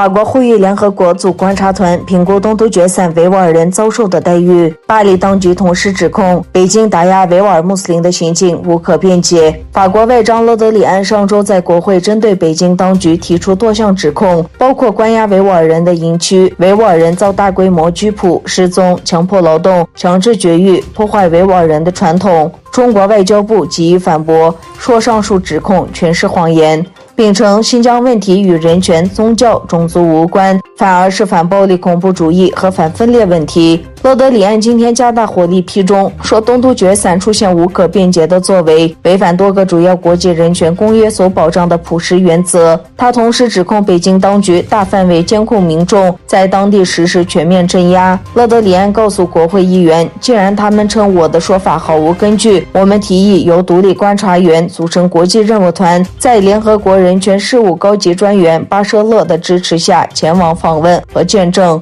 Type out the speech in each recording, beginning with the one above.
法国呼吁联合国组观察团评估东突厥散维吾尔人遭受的待遇。巴黎当局同时指控北京打压维吾尔穆斯林的行径无可辩解。法国外长勒德里安上周在国会针对北京当局提出多项指控，包括关押维吾尔人的营区、维吾尔人遭大规模拘捕、失踪、强迫劳动、强制绝育、破坏维吾尔人的传统。中国外交部给予反驳，说上述指控全是谎言，并称新疆问题与人权、宗教、种族无关，反而是反暴力恐怖主义和反分裂问题。勒德里安今天加大火力批中，说东突厥散出现无可辩解的作为，违反多个主要国际人权公约所保障的普世原则。他同时指控北京当局大范围监控民众，在当地实施全面镇压。勒德里安告诉国会议员，既然他们称我的说法毫无根据，我们提议由独立观察员组成国际任务团，在联合国人权事务高级专员巴舍勒的支持下前往访问和见证。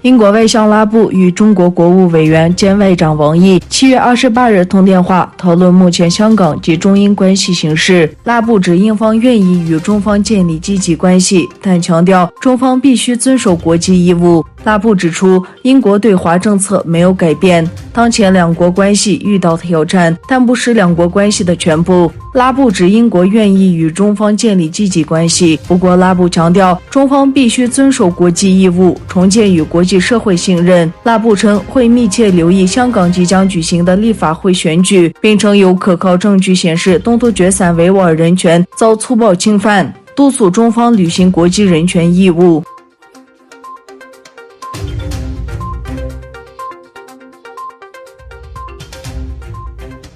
英国外相拉布与中国国务委员兼外长王毅7月28日通电话，讨论目前香港及中英关系形势。拉布指英方愿意与中方建立积极关系，但强调中方必须遵守国际义务。拉布指出，英国对华政策没有改变，当前两国关系遇到挑战，但不是两国关系的全部。拉布指英国愿意与中方建立积极关系，不过拉布强调中方必须遵守国际义务，重建与国际社会信任。拉布称会密切留意香港即将举行的立法会选举，并称有可靠证据显示东突厥散维吾尔人权遭粗暴侵犯，督促中方履行国际人权义务。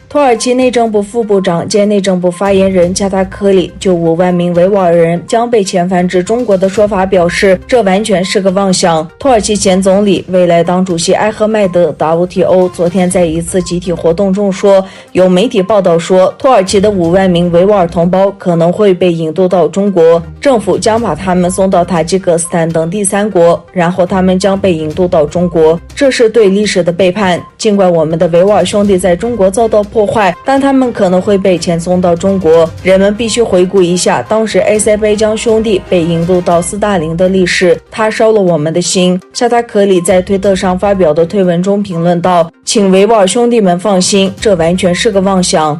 土耳其内政部副部长兼内政部发言人加达科里就5万名维吾尔人将被遣返至中国的说法表示，这完全是个妄想。土耳其前总理、未来党主席埃赫迈德·达乌提欧昨天在一次集体活动中说，有媒体报道说，土耳其的5万名维吾尔同胞可能会被引渡到中国，政府将把他们送到塔吉克斯坦等第三国，然后他们将被引渡到中国。这是对历史的背叛。尽管我们的维吾尔兄弟在中国遭到破坏，但他们可能会被遣送到中国。人们必须回顾一下当时埃塞拜疆兄弟被引渡到斯大林的历史，他烧了我们的心。沙塔克里在推特上发表的推文中评论道，请维吾尔兄弟们放心，这完全是个妄想。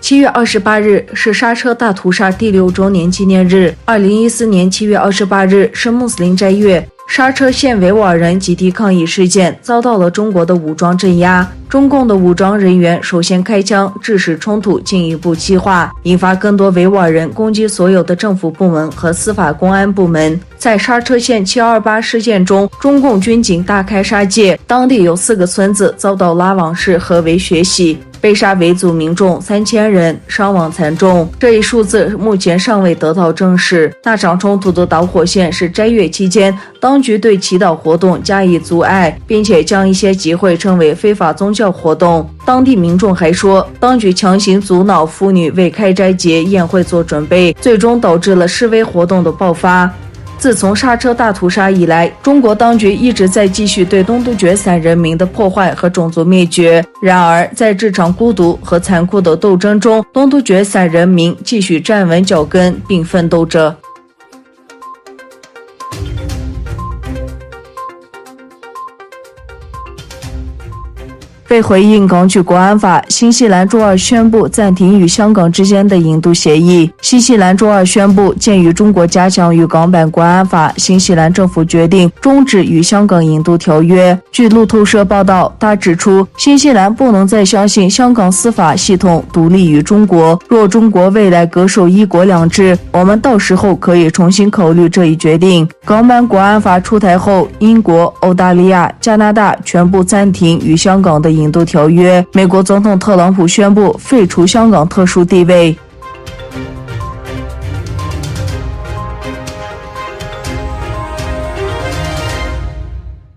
7月28日是刹车大屠杀第6周年纪念日。2014年7月28日是穆斯林斋月，刹车县维吾尔人集体抗议事件遭到了中国的武装镇压。中共的武装人员首先开枪，致使冲突进一步激化，引发更多维吾尔人攻击所有的政府部门和司法公安部门。在刹车县728事件中，中共军警大开杀戒，当地有4个村子遭到拉网式合围血洗，被杀维族民众3000人，伤亡惨重。这一数字目前尚未得到证实。那场冲突的导火线是斋月期间，当局对祈祷活动加以阻碍，并且将一些集会称为非法宗教活动。当地民众还说，当局强行阻挠妇女为开斋节宴会做准备，最终导致了示威活动的爆发。自从刹车大屠杀以来，中国当局一直在继续对东突厥散人民的破坏和种族灭绝。然而，在这场孤独和残酷的斗争中，东突厥散人民继续站稳脚跟并奋斗着。为回应港区国安法，新西兰周二宣布暂停与香港之间的引渡协议。新西兰周二宣布，鉴于中国加强与港版国安法，新西兰政府决定终止与香港引渡条约。据路透社报道，他指出，新西兰不能再相信香港司法系统独立于中国。若中国未来恪守一国两制，我们到时候可以重新考虑这一决定。港版国安法出台后，英国、澳大利亚、加拿大全部暂停与香港的引渡条约。美国总统特朗普宣布废除香港特殊地位。